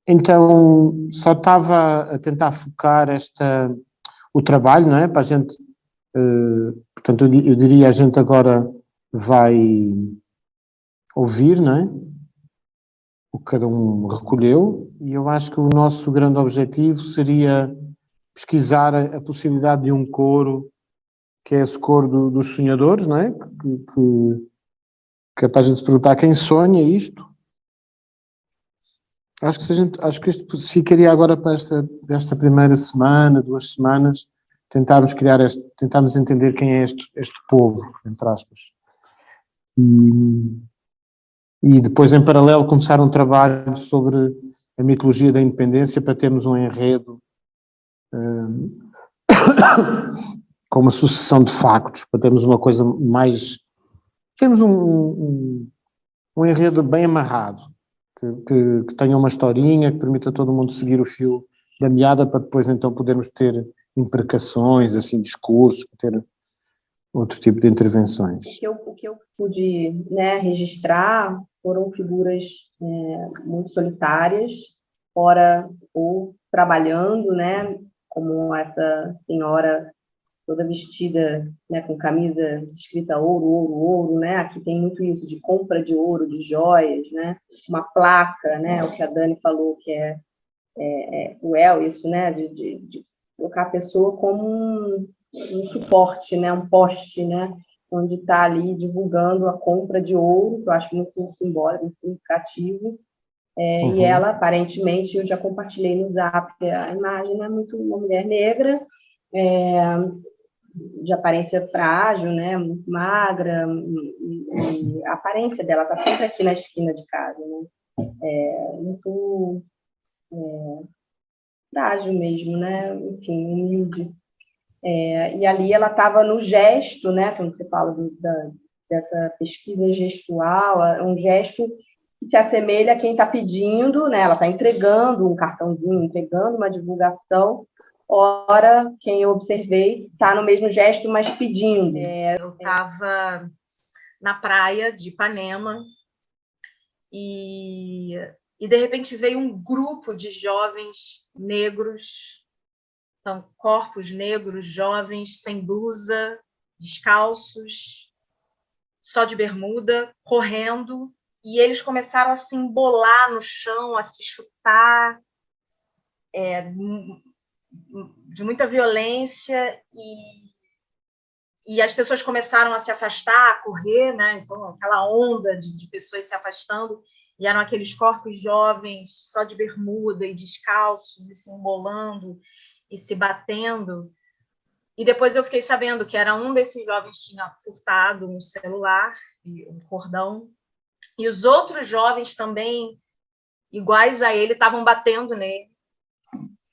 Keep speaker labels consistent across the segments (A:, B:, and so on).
A: Então, só estava a tentar focar o trabalho, não é? Para a gente, portanto, eu diria, a gente agora vai ouvir, não é? O que cada um recolheu, e eu acho que o nosso grande objetivo seria pesquisar a possibilidade de um coro, que é esse coro dos sonhadores, não é? Que é para a gente se perguntar quem sonha isto. Acho que isto ficaria agora para esta primeira semana, 2 semanas, tentarmos entender quem é este povo, entre aspas. E depois, em paralelo, começar um trabalho sobre a mitologia da independência para termos um enredo com uma sucessão de factos, para termos uma coisa mais... Termos um enredo bem amarrado, que tenha uma historinha, que permita a todo mundo seguir o fio da meada, para depois então podermos ter imprecações, assim, discurso, ter outro tipo de intervenções.
B: O que eu pude, né, registrar foram figuras muito solitárias, fora ou trabalhando, né, como essa senhora toda vestida, né, com camisa escrita ouro, ouro, ouro, né? Aqui tem muito isso de compra de ouro, de joias, né? Uma placa, né? O que a Dani falou que é cruel isso, né? De colocar a pessoa como um suporte, né? Um poste, né? Onde está ali divulgando a compra de ouro, que eu acho muito simbólico, muito significativo. E ela, aparentemente, eu já compartilhei no Zap a imagem, é muito uma mulher negra, de aparência frágil, né, muito magra, e a aparência dela está sempre aqui na esquina de casa, né, muito frágil mesmo, né, enfim, humilde. E ali ela estava no gesto, né, quando você fala dessa pesquisa gestual, é um gesto que se assemelha a quem está pedindo, né, ela está entregando um cartãozinho, entregando uma divulgação. Ora, quem eu observei está no mesmo gesto, mas pedindo.
C: Eu estava na praia de Ipanema e de repente veio um grupo de jovens negros, então, corpos negros, jovens, sem blusa, descalços, só de bermuda, correndo, e eles começaram a se embolar no chão, a se chutar, de muita violência, e as pessoas começaram a se afastar, a correr, né? Então, aquela onda de pessoas se afastando, e eram aqueles corpos jovens, só de bermuda e descalços, e se embolando, e se batendo. E depois eu fiquei sabendo que era um desses jovens tinha furtado um celular, um cordão, e os outros jovens também, iguais a ele, estavam batendo nele.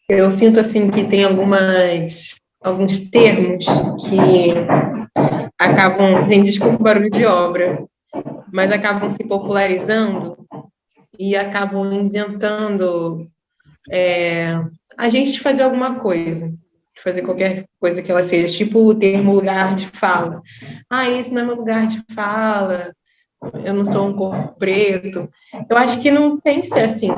D: Eu sinto assim que tem alguns termos que acabam, desculpa o barulho de obra, mas acabam se popularizando e acabam isentando a gente de fazer alguma coisa, de fazer qualquer coisa que ela seja, tipo o termo lugar de fala. Esse não é meu lugar de fala, eu não sou um corpo preto. Eu acho que não tem que ser assim.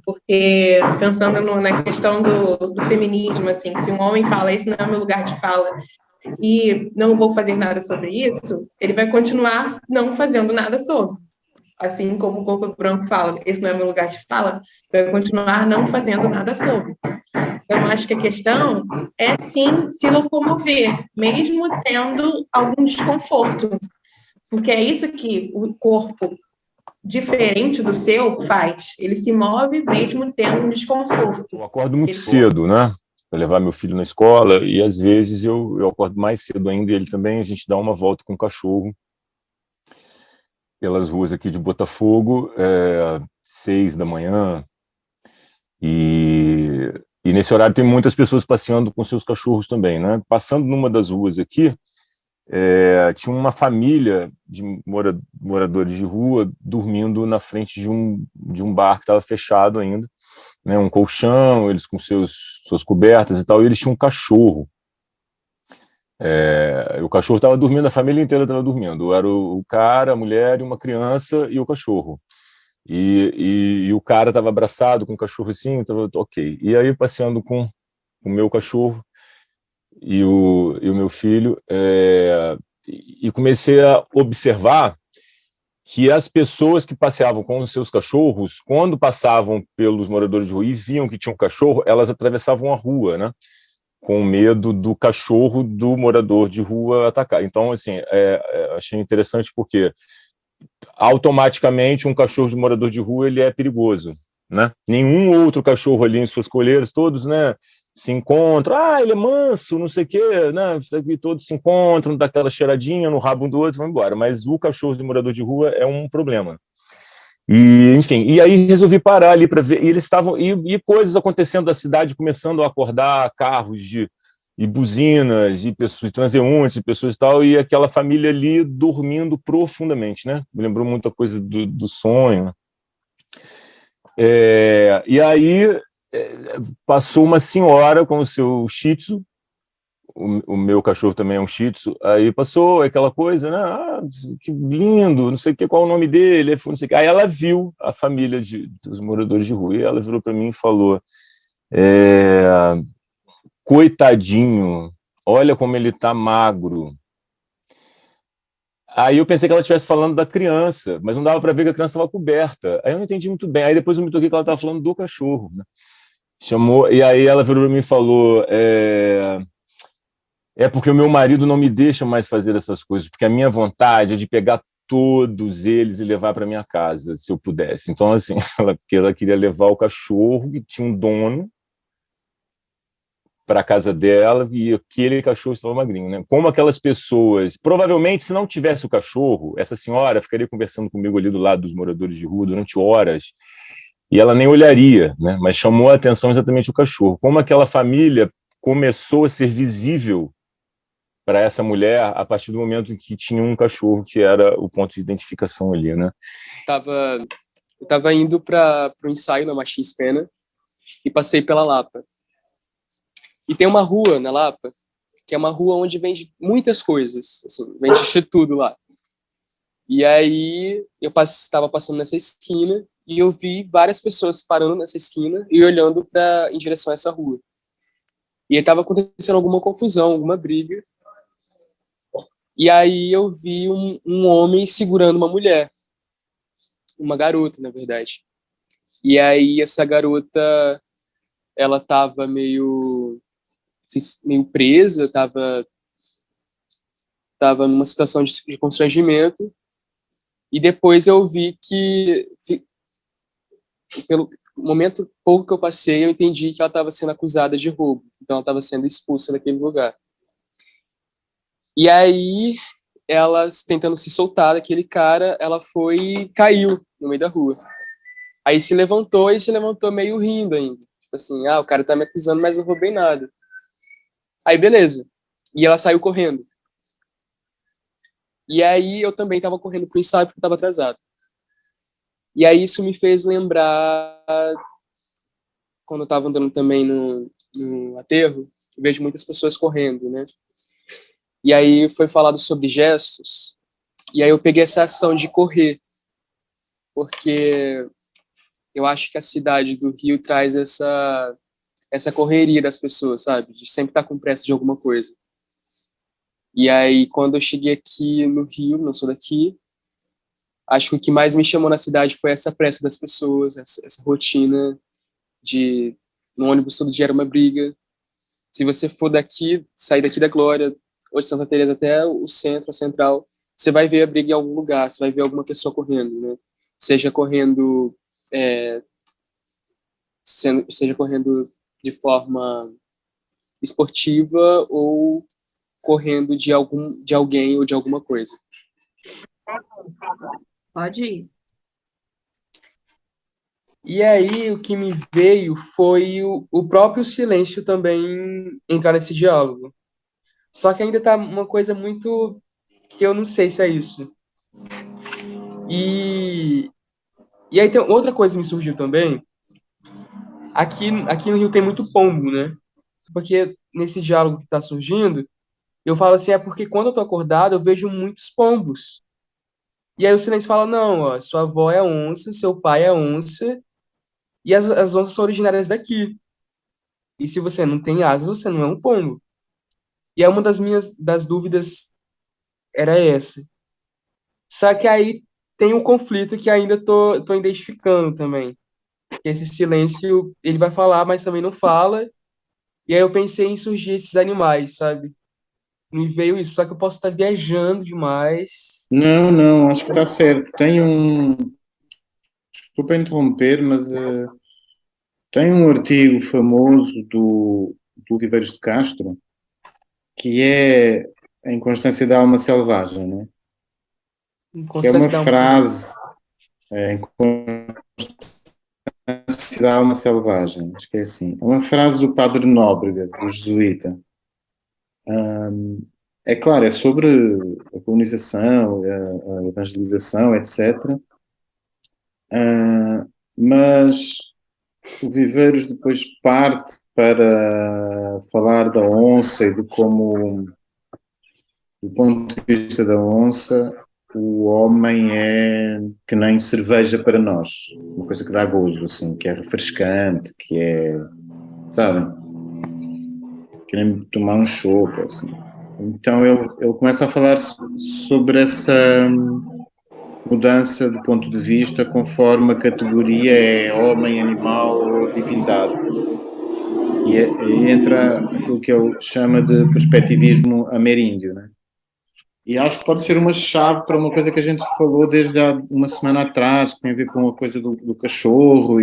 D: Porque pensando na questão do feminismo, assim, se um homem fala isso não é meu lugar de fala e não vou fazer nada sobre isso, ele vai continuar não fazendo nada sobre. Assim como o corpo branco fala, esse não é meu lugar de fala, vai continuar não fazendo nada sobre. Então, acho que a questão é, sim, se locomover, mesmo tendo algum desconforto, porque é isso que o corpo diferente do seu faz. Ele se move mesmo tendo um desconforto.
E: Eu acordo muito cedo, né? Para levar meu filho na escola, e às vezes eu acordo mais cedo ainda, e ele também, a gente dá uma volta com o cachorro pelas ruas aqui de Botafogo, 6 da manhã, e nesse horário tem muitas pessoas passeando com seus cachorros também, né? Passando numa das ruas aqui, tinha uma família de moradores de rua dormindo na frente de um bar que estava fechado ainda, né, um colchão, eles com suas cobertas e tal, e eles tinham um cachorro. O cachorro estava dormindo, a família inteira estava dormindo, era o cara, a mulher, uma criança e o cachorro. E o cara estava abraçado com o cachorro assim, tava ok. E aí, passeando com o meu cachorro e o meu filho, e comecei a observar que as pessoas que passeavam com os seus cachorros, quando passavam pelos moradores de rua e viam que tinha um cachorro, elas atravessavam a rua, né? Com medo do cachorro do morador de rua atacar. Então, assim, achei interessante porque automaticamente um cachorro de morador de rua ele é perigoso, né? Nenhum outro cachorro ali em suas coleiras, todos, né, se encontram, ele é manso, não sei o quê, né? Todos se encontram, dá aquela cheiradinha no rabo um do outro, vão embora. Mas o cachorro de morador de rua é um problema. E, enfim, e aí resolvi parar ali para ver, e eles estavam, e coisas acontecendo da cidade, começando a acordar carros e buzinas, e pessoas, transeuntes, e pessoas e tal, e aquela família ali dormindo profundamente, né? Me lembrou muita coisa do sonho. E aí passou uma senhora com o seu Shih Tzu, o meu cachorro também é um Shih Tzu, aí passou aquela coisa, né? Que lindo, não sei o que, qual o nome dele, não sei o que. Aí ela viu a família dos moradores de rua, e ela virou para mim e falou, coitadinho, olha como ele tá magro. Aí eu pensei que ela estivesse falando da criança, mas não dava para ver que a criança estava coberta. Aí eu não entendi muito bem. Aí depois eu me toquei que ela estava falando do cachorro, né? Chamou, e aí ela virou para mim e falou, porque o meu marido não me deixa mais fazer essas coisas, porque a minha vontade é de pegar todos eles e levar para minha casa, se eu pudesse. Então, assim, porque ela queria levar o cachorro, que tinha um dono, para a casa dela, e aquele cachorro estava magrinho, né? Como aquelas pessoas, provavelmente, se não tivesse o cachorro, essa senhora ficaria conversando comigo ali do lado dos moradores de rua durante horas, e ela nem olharia, né? Mas chamou a atenção exatamente o cachorro. Como aquela família começou a ser visível para essa mulher a partir do momento em que tinha um cachorro que era o ponto de identificação ali, né?
F: Eu tava indo para o ensaio na Martins Pena e passei pela Lapa. E tem uma rua na Lapa, que é uma rua onde vende muitas coisas, assim, vende de tudo lá. E aí eu estava passando nessa esquina e eu vi várias pessoas parando nessa esquina e olhando em direção a essa rua. E estava acontecendo alguma confusão, alguma briga. E aí eu vi um homem segurando uma mulher, uma garota, na verdade. E aí essa garota, ela estava meio presa, estava numa situação de constrangimento, e depois eu vi que, pelo momento pouco que eu passei, eu entendi que ela estava sendo acusada de roubo, então ela estava sendo expulsa daquele lugar. E aí, ela, tentando se soltar daquele cara, ela foi e caiu no meio da rua. Aí se levantou meio rindo ainda. Tipo assim, o cara tá me acusando, mas não roubei nada. Aí, beleza. E ela saiu correndo. E aí, eu também tava correndo pro ensaio porque eu tava atrasado. E aí, isso me fez lembrar, quando eu tava andando também no aterro, eu vejo muitas pessoas correndo, né? E aí, foi falado sobre gestos. E aí, eu peguei essa ação de correr. Porque eu acho que a cidade do Rio traz essa correria das pessoas, sabe? De sempre estar com pressa de alguma coisa. E aí, quando eu cheguei aqui no Rio, não sou daqui, acho que o que mais me chamou na cidade foi essa pressa das pessoas, essa rotina de no ônibus todo dia era uma briga. Se você for daqui, sair daqui da Glória, ou de Santa Teresa até o centro, a central, você vai ver a briga em algum lugar, você vai ver alguma pessoa correndo, né? Seja correndo seja correndo de forma esportiva ou correndo de alguém ou de alguma coisa.
B: Pode ir.
F: E aí o que me veio foi o próprio silêncio também entrar nesse diálogo. Só que ainda tá uma coisa muito que eu não sei se é isso. E aí tem outra coisa que me surgiu também. Aqui no Rio tem muito pombo, né? Porque nesse diálogo que está surgindo, eu falo assim, porque quando eu tô acordado, eu vejo muitos pombos. E aí o silêncio fala, não, ó, sua avó é onça, seu pai é onça, e as onças são originárias daqui. E se você não tem asas, você não é um pombo. E é uma das dúvidas era essa. Só que aí tem um conflito que ainda tô identificando também. Esse silêncio, ele vai falar, mas também não fala. E aí eu pensei em surgir esses animais, sabe? Me veio isso, só que eu posso estar viajando demais.
G: Não, não, acho que está certo. Tem um. Desculpa interromper, mas tem um artigo famoso do Viveiros de Castro que é a Inconstância da Alma Selvagem, né? Que é uma
F: Constância da alma selvagem.
G: frase, Inconstância da Alma Selvagem, acho que é assim. É uma frase do Padre Nóbrega, do jesuíta. É claro, é sobre a colonização, a evangelização, etc. Mas o Viveiros depois parte para falar da onça e de como, do ponto de vista da onça, o homem é que nem cerveja para nós. Uma coisa que dá gozo, assim, que é refrescante, que é, sabem? Que nem tomar um chopp, assim. Então ele começa a falar sobre essa mudança de ponto de vista conforme a categoria é homem, animal ou divindade. E entra aquilo que ele chama de perspectivismo ameríndio, né? E acho que pode ser uma chave para uma coisa que a gente falou desde há uma semana atrás, que tem a ver com a coisa do cachorro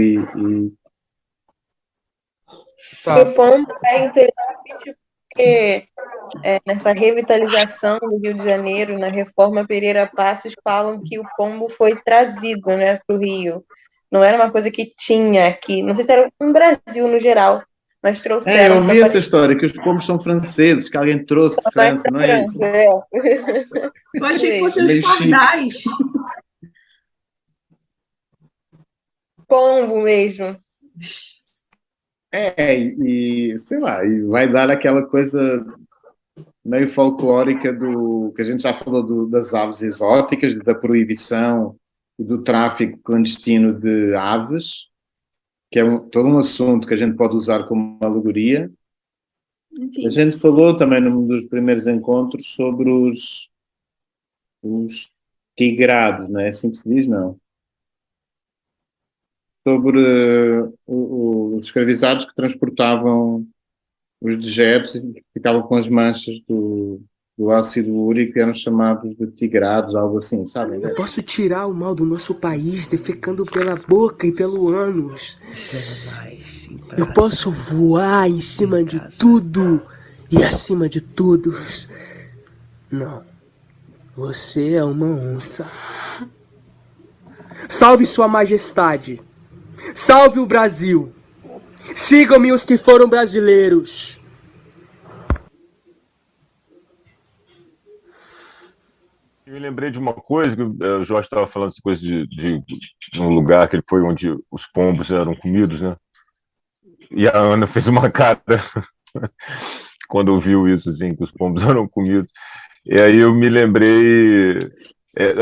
F: Tá.
D: O pombo é interessante porque nessa revitalização do Rio de Janeiro, na Reforma Pereira Passos, falam que o pombo foi trazido, né, para o Rio. Não era uma coisa que tinha aqui, não sei se era no Brasil no geral, mas trouxeram.
G: eu ouvi essa história, que os pombos são franceses, que alguém trouxe de França, não é isso?
B: Eu achei que fossem os
G: Meio chique.
B: pardais.
D: Pombo mesmo.
G: E sei lá, e vai dar aquela coisa meio folclórica do que a gente já falou das aves exóticas, da proibição e do tráfico clandestino de aves, que é todo um assunto que a gente pode usar como uma alegoria.
B: Enfim.
G: A gente falou também num dos primeiros encontros sobre os tigrados, não é assim que se diz, não? Sobre os escravizados que transportavam os dejetos e que ficavam com as manchas do ácido úrico e eram chamados de tigrados, algo assim, sabem?
H: Eu posso tirar o mal do nosso país defecando pela boca e pelo ânus. Eu posso voar em cima de tudo e acima de todos. Não. Você é uma onça. Salve Sua Majestade. Salve o Brasil. Sigam-me os que foram brasileiros.
E: Eu me lembrei de uma coisa, que o Jorge estava falando essa coisa de um lugar que ele foi onde os pombos eram comidos, né? E a Ana fez uma cara quando ouviu isso, assim, que os pombos eram comidos. E aí eu me lembrei...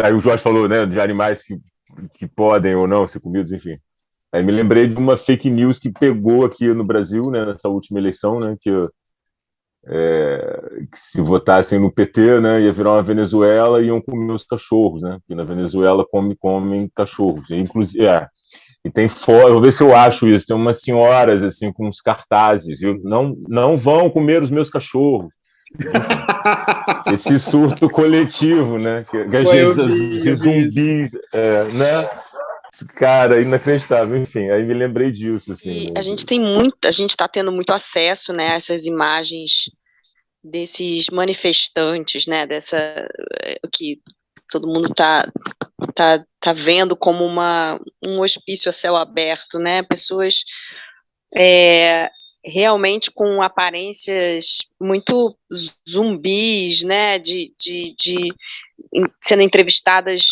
E: aí o Jorge falou, né, de animais que podem ou não ser comidos, enfim. Aí me lembrei de uma fake news que pegou aqui no Brasil, né, nessa última eleição, né, que se votassem no PT, né, ia virar uma Venezuela e iam comer os cachorros, né, porque na Venezuela comem cachorros. Inclusive, e tem foto, vou ver se eu acho isso, tem umas senhoras assim com uns cartazes, não vão comer os meus cachorros. Esse surto coletivo, né, que a gente, de zumbis, né? Cara, inacreditável, enfim, aí me lembrei disso, assim.
I: E a gente está tendo muito acesso, né, a essas imagens desses manifestantes, né, que todo mundo tá vendo como um hospício a céu aberto, né, pessoas realmente com aparências muito zumbis, né, sendo entrevistadas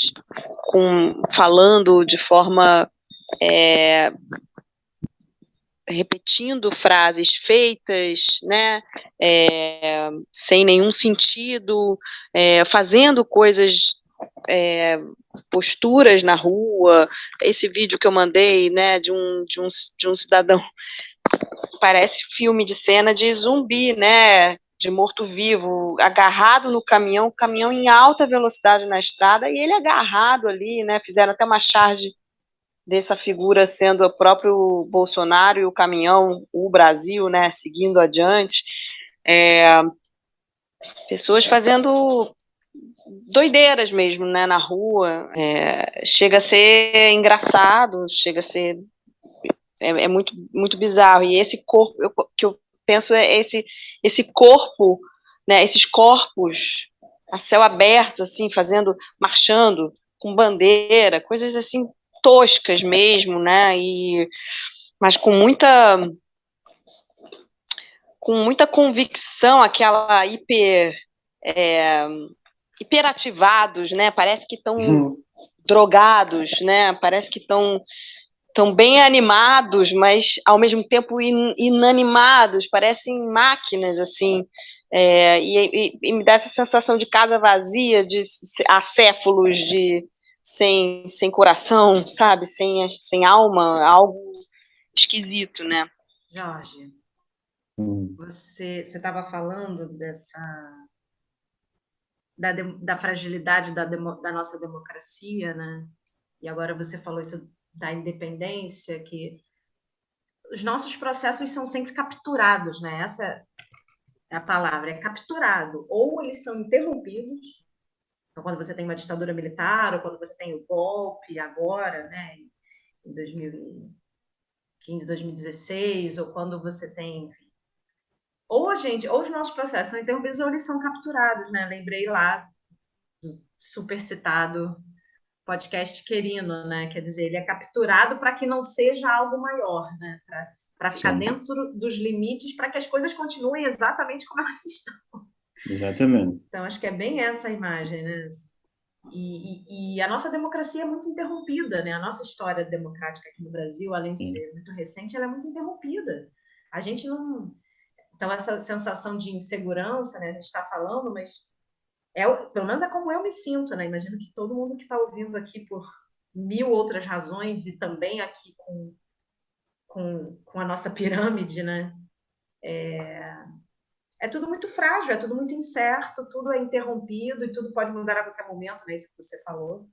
I: falando de forma repetindo frases feitas, né, sem nenhum sentido, fazendo coisas posturas na rua. Esse vídeo que eu mandei, né, de um cidadão, parece filme de cena de zumbi, né, de morto-vivo, agarrado no caminhão, o caminhão em alta velocidade na estrada, e ele agarrado ali, né, fizeram até uma charge dessa figura sendo o próprio Bolsonaro e o caminhão, o Brasil, né, seguindo adiante. Pessoas fazendo doideiras mesmo, né, na rua. Chega a ser engraçado, chega a ser... É muito, muito bizarro. E esse corpo, que eu penso esse corpo, né, esses corpos a céu aberto, assim, marchando com bandeira, coisas assim toscas mesmo, né, mas com muita convicção, aquela hiperativados, né, parece que estão drogados, né, parece que estão bem animados, mas ao mesmo tempo inanimados, parecem máquinas, assim, e me dá essa sensação de casa vazia, de acéfalos, sem coração, sabe, sem alma, algo esquisito, né?
C: Jorge, você estava falando da fragilidade da nossa democracia, né? E agora você falou isso da independência, que os nossos processos são sempre capturados, né? Essa é a palavra, é capturado. Ou eles são interrompidos, então, quando você tem uma ditadura militar, ou quando você tem o golpe agora, né, em 2015, 2016, ou quando você tem... Ou os nossos processos são interrompidos, ou eles são capturados, né? Lembrei lá do super citado podcast Querino, né? Quer dizer, ele é capturado para que não seja algo maior, né? Para ficar dentro dos limites, para que as coisas continuem exatamente como elas estão.
G: Exatamente.
C: Então, acho que é bem essa a imagem, né? E a nossa democracia é muito interrompida, né? A nossa história democrática aqui no Brasil, além de ser muito recente, ela é muito interrompida. A gente não... Então, essa sensação de insegurança, né? A gente está falando, mas... pelo menos é como eu me sinto, né? Imagino que todo mundo que está ouvindo aqui por 1000 outras razões e também aqui com a nossa pirâmide, né? É tudo muito frágil, é tudo muito incerto, tudo é interrompido e tudo pode mudar a qualquer momento, né? Isso que você falou.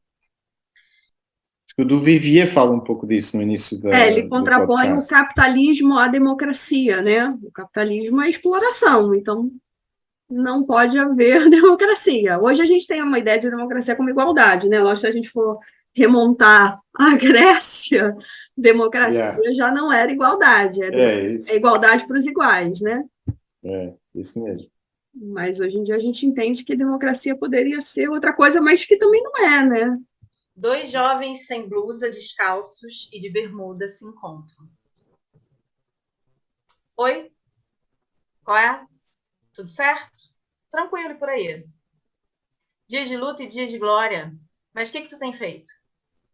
G: O do Vivier fala um pouco disso no início
J: ele contrapõe o capitalismo à democracia, né? O capitalismo é exploração, então não pode haver democracia. Hoje a gente tem uma ideia de democracia como igualdade, né? Lógico, se a gente for remontar a Grécia, democracia já não era igualdade, é igualdade para os iguais, né?
G: Isso mesmo.
J: Mas hoje em dia a gente entende que democracia poderia ser outra coisa, mas que também não é, né?
C: 2 jovens sem blusa, descalços e de bermuda se encontram. Oi? Qual é? Tudo certo? Tranquilo por aí. Dias de luta e dias de glória. Mas o que tu tem feito?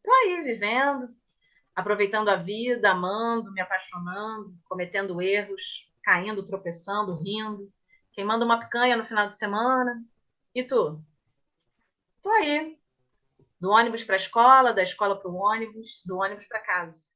C: Tô aí, vivendo, aproveitando a vida, amando, me apaixonando, cometendo erros, caindo, tropeçando, rindo, queimando uma picanha no final de semana. E tu? Tô aí. Do ônibus para a escola, da escola para o ônibus, do ônibus para casa.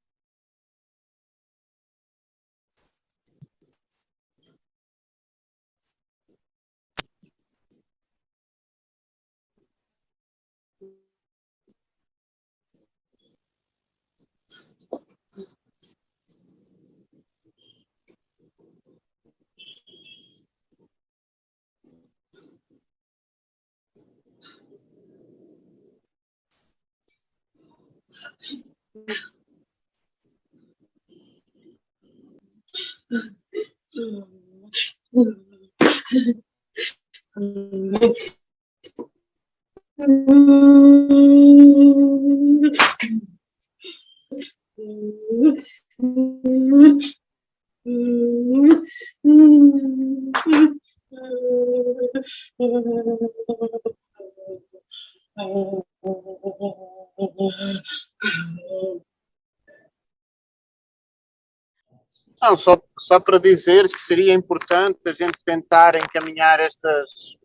A: Não, só para dizer que seria importante a gente tentar encaminhar estas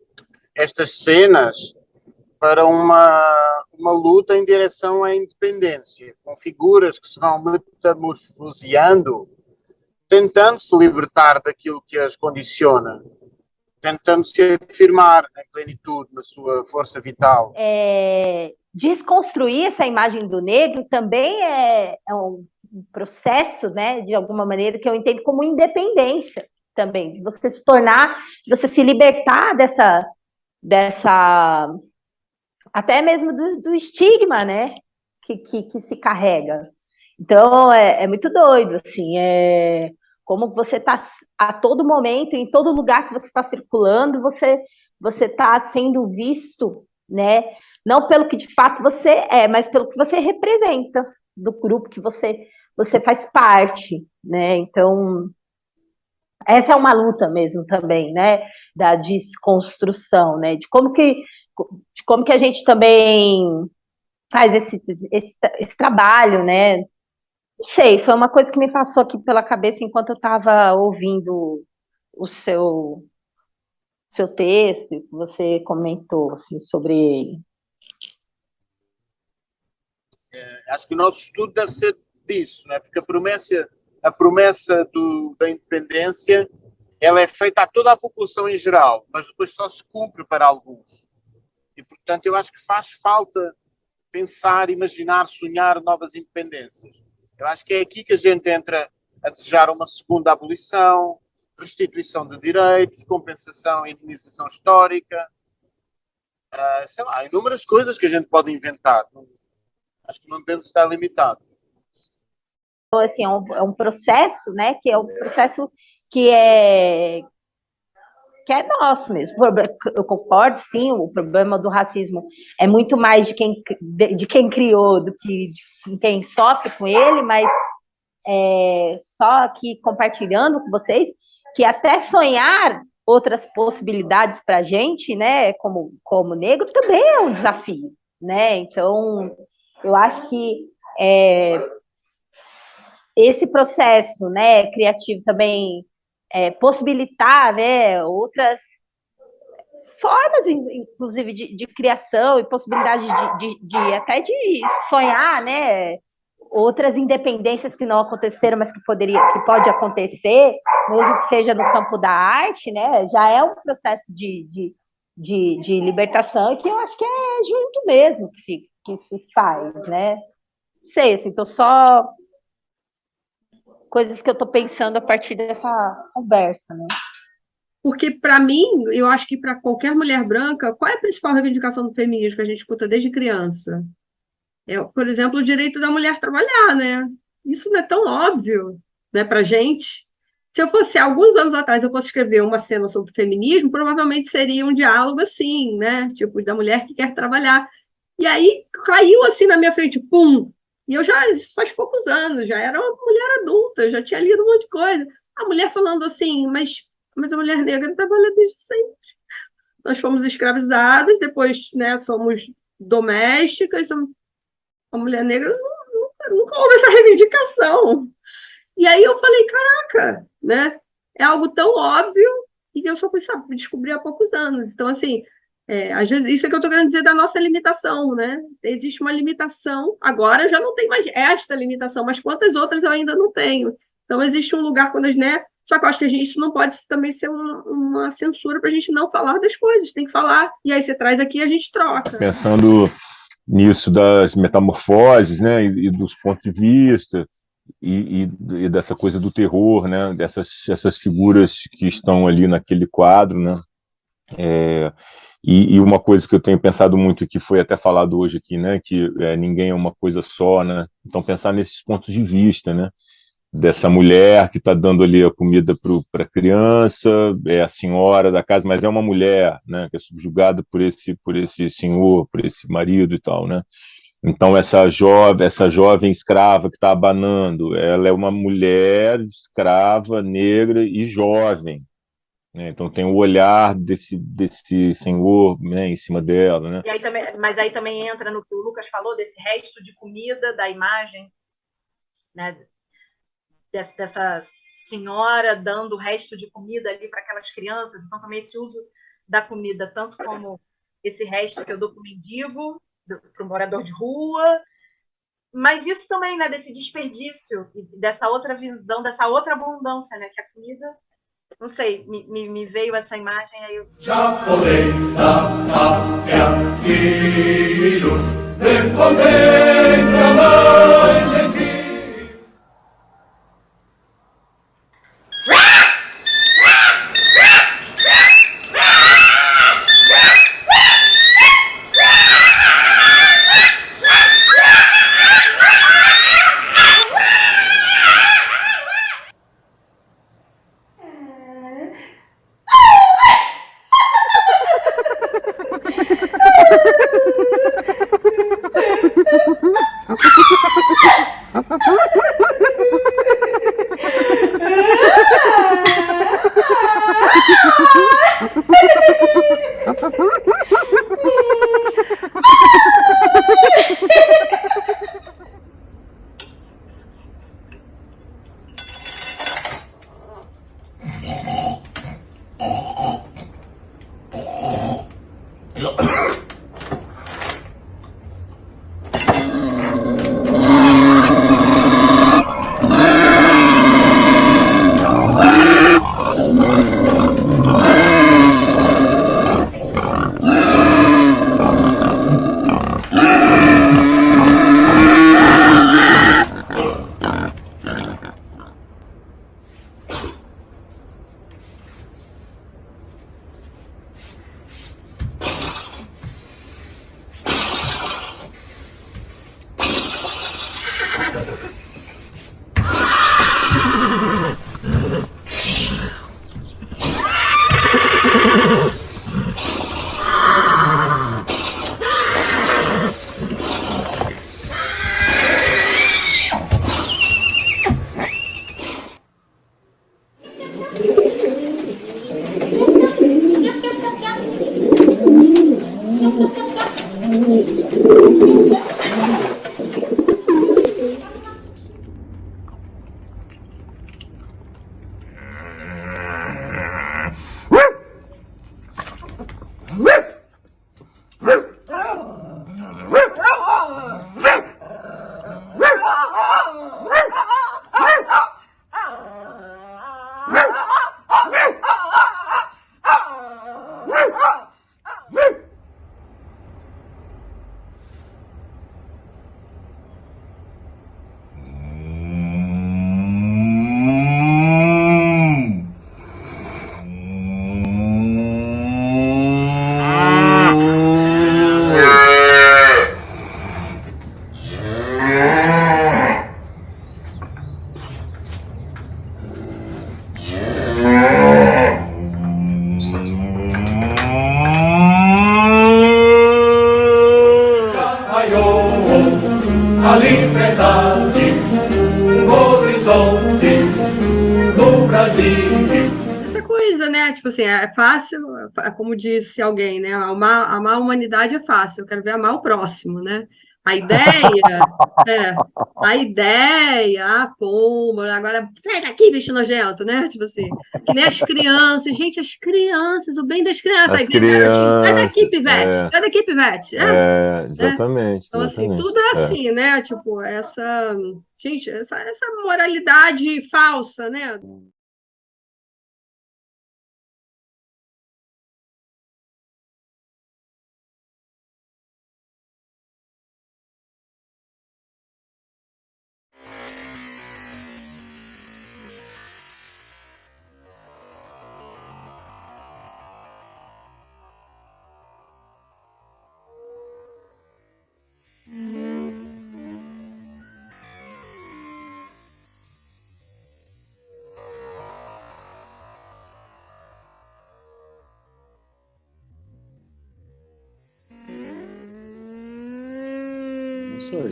A: cenas para uma luta em direção à independência, com figuras que se vão metamorfoseando, tentando se libertar daquilo que as condiciona, tentando se afirmar em plenitude na sua força vital.
K: Desconstruir essa imagem do negro também é um processo, né, de alguma maneira, que eu entendo como independência também, de você se tornar, de você se libertar dessa até mesmo do estigma, né, que se carrega. Então, é muito doido, assim, como você está a todo momento, em todo lugar que você está circulando, você está sendo visto, né, não pelo que de fato você é, mas pelo que você representa do grupo que você faz parte, né, então essa é uma luta mesmo também, né, da desconstrução, né, de como que a gente também faz esse trabalho, né. Não sei, foi uma coisa que me passou aqui pela cabeça enquanto eu estava ouvindo o seu texto, que você comentou assim, sobre ele.
A: Acho que o nosso estudo deve ser disso, né? Porque a promessa da independência, ela é feita a toda a população em geral, mas depois só se cumpre para alguns. E, portanto, eu acho que faz falta pensar, imaginar, sonhar novas independências. Eu acho que é aqui que a gente entra a desejar uma segunda abolição, restituição de direitos, compensação e indenização histórica, sei lá, inúmeras coisas que a gente pode inventar. Acho que não devemos estar limitados.
K: Então, assim, é um processo, né, que é um processo que é nosso mesmo. Eu concordo, sim, o problema do racismo é muito mais de quem criou do que de quem sofre com ele, mas só aqui compartilhando com vocês que até sonhar outras possibilidades para a gente, né, como negro, também é um desafio, né? Então, eu acho que esse processo, né, criativo também possibilitar, né, outras formas, inclusive, de criação e possibilidade até de sonhar, né, outras independências que não aconteceram, mas que pode acontecer, mesmo que seja no campo da arte, né, já é um processo de libertação, e que eu acho que é junto mesmo que se faz, né? Não sei, assim, tô só coisas que eu estou pensando a partir dessa conversa, né?
J: Porque, para mim, eu acho que para qualquer mulher branca, qual é a principal reivindicação do feminismo que a gente escuta desde criança? Por exemplo, o direito da mulher trabalhar, né? Isso não é tão óbvio, né, para a gente. Se eu fosse, alguns anos atrás, eu fosse escrever uma cena sobre feminismo, provavelmente seria um diálogo assim, né? Tipo, da mulher que quer trabalhar. E aí caiu assim na minha frente, pum! E eu já, faz poucos anos, já era uma mulher adulta, já tinha lido um monte de coisa. A mulher falando assim, mas a mulher negra trabalha desde sempre. Nós fomos escravizadas, depois, né, somos domésticas. A mulher negra nunca houve essa reivindicação. E aí eu falei, caraca, né? É algo tão óbvio e que eu só fui descobrir há poucos anos. Então, assim, às vezes, isso é que eu estou querendo dizer da nossa limitação, né? Existe uma limitação, agora já não tem mais esta limitação, mas quantas outras eu ainda não tenho? Então, existe um lugar quando, né? Só que eu acho que isso não pode também ser uma censura para a gente não falar das coisas, tem que falar. E aí você traz aqui e a gente troca.
E: Pensando nisso das metamorfoses, né, e dos pontos de vista, e dessa coisa do terror, né, dessas figuras que estão ali naquele quadro, né, e uma coisa que eu tenho pensado muito, que foi até falado hoje aqui, né, que ninguém é uma coisa só, né, então pensar nesses pontos de vista, né, dessa mulher que está dando ali a comida para a criança, é a senhora da casa, mas é uma mulher, né, que é subjugada por esse senhor, por esse marido e tal, né? Então essa jovem escrava que está abanando, ela é uma mulher escrava, negra e jovem, né? Então tem o olhar desse senhor, né, em cima dela, né?
C: Mas aí também entra no que o Lucas falou desse resto de comida da imagem, né? Dessa senhora dando o resto de comida ali para aquelas crianças. Então, também esse uso da comida, tanto como esse resto que eu dou para o mendigo, para o morador de rua, mas isso também, né, desse desperdício, dessa outra visão, dessa outra abundância, né, que a comida, não sei, me veio essa imagem aí.
L: Já podeis dar a filhos, respondente a mãe gentil. A liberdade, um horizonte no Brasil.
J: Essa coisa, né? Tipo assim, é fácil, como disse alguém, né? Amar a humanidade é fácil, eu quero ver amar o próximo, né? A ideia, pô, agora sai daqui, bicho nojento, né? Tipo assim, que nem as crianças, gente, as crianças, o bem das crianças,
E: As crianças,
J: sai daqui, pivete, sai daqui, pivete.
E: Exatamente.
J: Então, assim,
E: exatamente.
J: tudo é assim, né? Tipo, gente, essa moralidade falsa, né?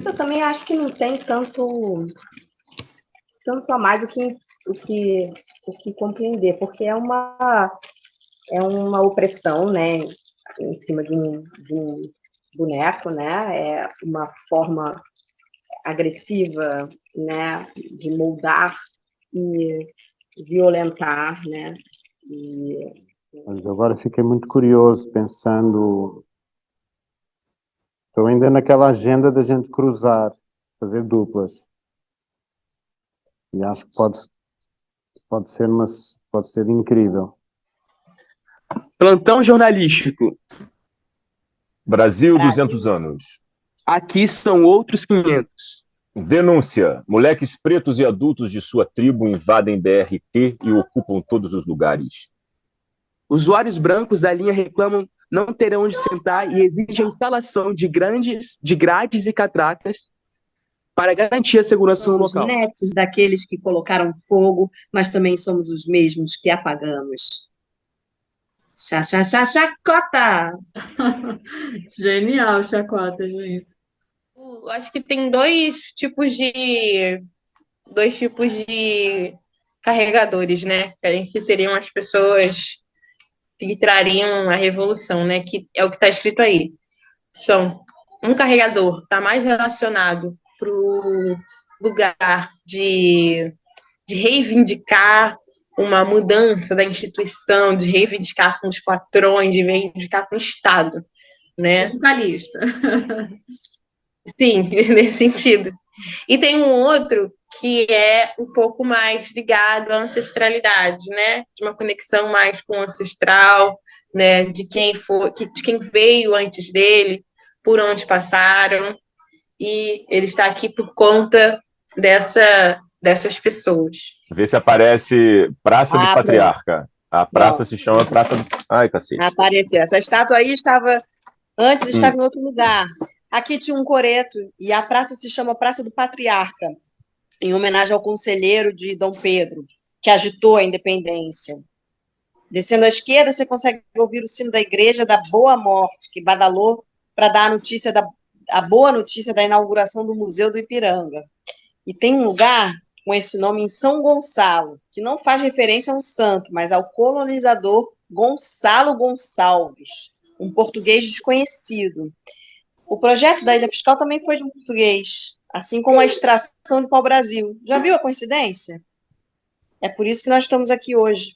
B: Eu também acho que não tem tanto a mais o que compreender, porque é uma opressão, né, em cima de um boneco, né, é uma forma agressiva, né, de moldar e violentar, né.
A: Mas agora fiquei muito curioso pensando Estou ainda naquela agenda da gente cruzar, fazer duplas. E acho que pode ser incrível.
H: Plantão jornalístico.
E: Brasil, 200 anos.
H: Aqui são outros 500.
E: Denúncia. Moleques pretos e adultos de sua tribo invadem BRT e ocupam todos os lugares.
H: Usuários brancos da linha reclamam não terão onde sentar e exigem a instalação de grades e catracas para garantir a segurança no local.
M: Somos netos daqueles que colocaram fogo, mas também somos os mesmos que apagamos. Chacota!
J: Genial, chacota, gente.
D: Acho que tem dois tipos de carregadores, né? Que seriam as pessoas que trariam a revolução, né? Que é o que está escrito aí. São um carregador, está mais relacionado para o lugar de reivindicar uma mudança da instituição, de reivindicar com os patrões, de reivindicar com o Estado, né?
J: Sindicalista.
D: Sim, nesse sentido. E tem um outro que é um pouco mais ligado à ancestralidade, né? De uma conexão mais com o ancestral, né? De quem veio antes dele, por onde passaram, e ele está aqui por conta dessas pessoas.
E: Vê se aparece Praça do Patriarca. A praça se chama Praça do... Ai, cacete.
M: Apareceu. Essa estátua aí estava em outro lugar. Aqui tinha um coreto, e a praça se chama Praça do Patriarca, em homenagem ao conselheiro de Dom Pedro, que agitou a independência. Descendo à esquerda, você consegue ouvir o sino da Igreja da Boa Morte, que badalou para dar a boa notícia da inauguração do Museu do Ipiranga. E tem um lugar com esse nome em São Gonçalo, que não faz referência a um santo, mas ao colonizador Gonçalo Gonçalves, um português desconhecido. O projeto da Ilha Fiscal também foi de um português, assim como a extração de pau-brasil. Já viu a coincidência? É por isso que nós estamos aqui hoje.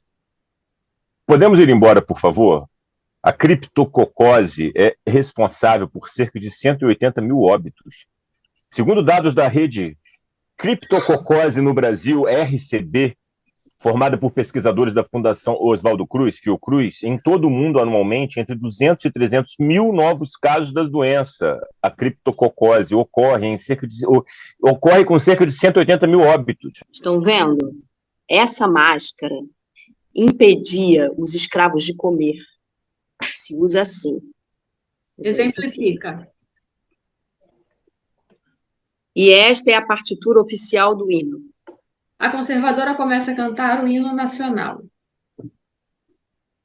E: Podemos ir embora, por favor? A criptococose é responsável por cerca de 180 mil óbitos. Segundo dados da rede Criptococose no Brasil, RCB, formada por pesquisadores da Fundação Oswaldo Cruz, Fiocruz, em todo o mundo, anualmente, entre 200 e 300 mil novos casos da doença. A criptococose ocorre com cerca de 180 mil óbitos.
M: Estão vendo? Essa máscara impedia os escravos de comer. Se usa assim.
J: Exemplifica.
M: E esta é a partitura oficial do hino.
J: A conservadora começa a cantar o hino nacional.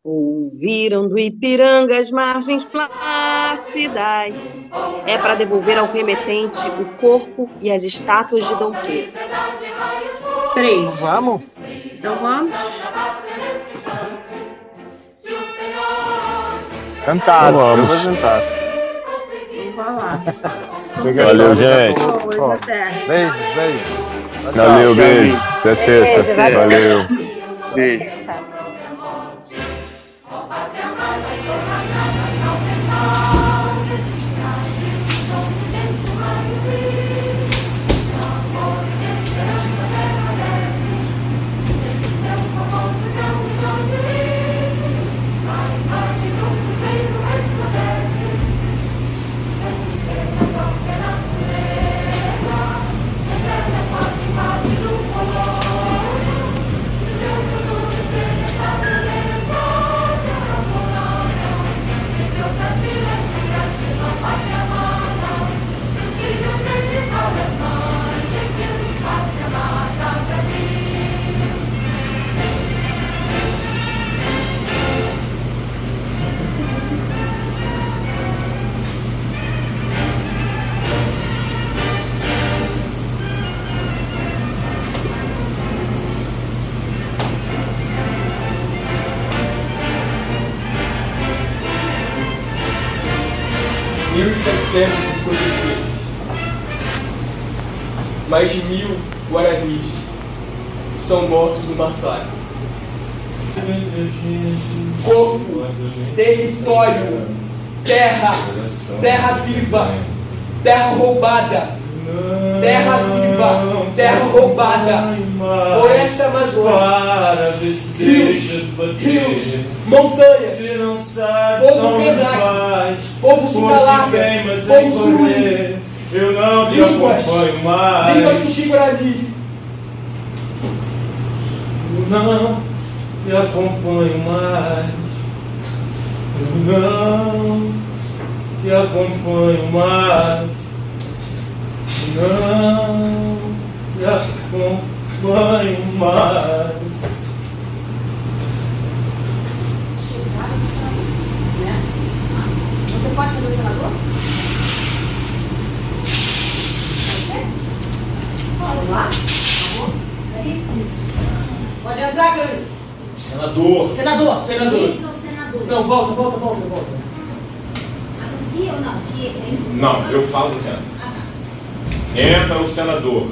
M: Ouviram do Ipiranga as margens plácidas. É para devolver ao remetente o corpo e as estátuas de Dom Pedro.
J: 3.
A: Vamos?
J: Então vamos.
A: Cantar,
E: vamos.
A: Eu vou cantar.
J: Então vai lá.
E: Valeu, gente.
A: Beijo.
E: Valeu, beijo. Até sexta. Valeu.
G: Beijo.
N: Mais de 1.000 guaranis são mortos no massacre. Corpo, território, terra viva, terra roubada, terra viva, terra roubada, floresta amazônica, rios, montanhas, povo Penaque, povo Sucalarga, povo Suruí, línguas Tupi-Guarani.
O: Eu não te acompanho mais. Eu não te acompanho mais. Não te acompanho mais.
P: Você pode fazer o senador? Pode ir lá? Por favor? Ali? Isso. Pode entrar, Clarice.
N: Senador.
P: Entra o senador.
N: Não, volta.
P: Anuncia ou não? Que entra o
E: Não,
P: senador?
E: eu falo do senador. Entra o senador.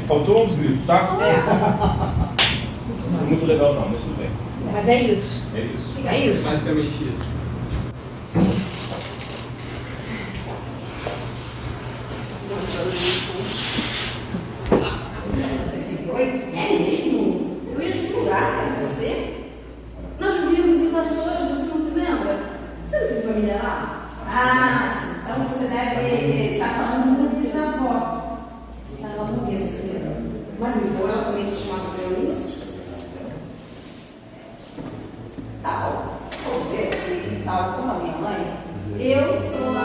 O: Faltou uns gritos, tá?
E: Não foi muito legal não, mas tudo bem.
P: Mas é isso.
E: É isso.
P: É isso.
N: Basicamente isso.
P: É mesmo? Eu ia jurar que era você. Nós vivíamos em Vassouras, você não se lembra? Você não tem família lá? Ah, sim. Então você deve estar falando da bisavó. Ela não viu assim. Mas então ela também se chamava Cleonice? Tal. Vou ver, tal como a minha mãe. Eu sou a...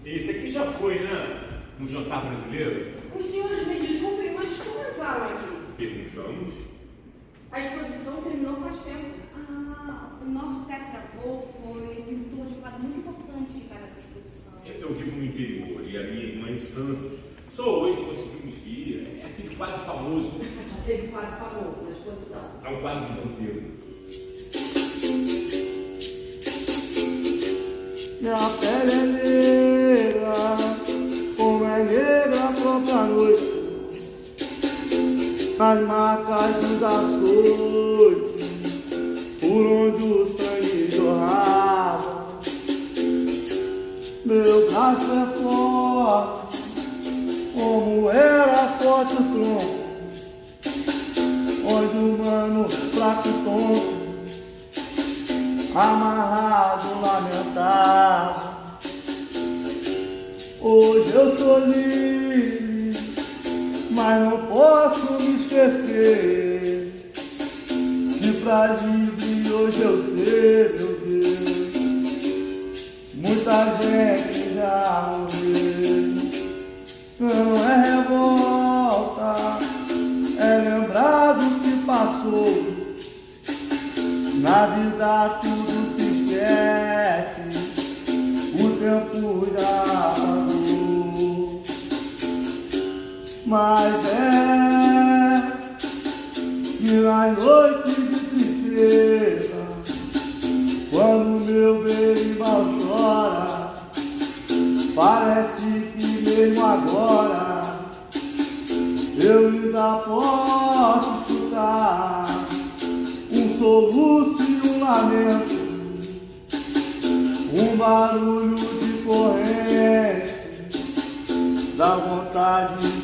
E: Esse aqui já foi, né? Um jantar brasileiro?
P: Os senhores me desculpem, mas como entraram aqui?
E: Perguntamos.
P: A exposição terminou faz tempo. Ah, o nosso tetravô foi pintor de quadro muito importante que está nessa exposição.
E: Eu vivo no interior e a minha irmã em Santos. Só hoje conseguimos vir. É aquele quadro famoso.
P: Só teve quadro famoso na exposição.
E: É um quadro de Dom Pedro.
O: Minha pele é negra, como é negra a própria noite. As marcas dos açoites, por onde o sangue jorrava. Meu braço é forte, como era forte o tronco, onde o mano fraco tonto, amarrado, lamentava. Hoje eu sou livre, mas não posso me esquecer que pra livre hoje eu sei, meu Deus. Muita gente já morreu. Não é revolta, é lembrar do que passou. Na vida tudo se esquece, o tempo já parou. Mas é que nas noites de tristeza, quando meu berimbau chora, parece que mesmo agora eu ainda posso escutar um soluço e um lamento, um barulho de corrente dá vontade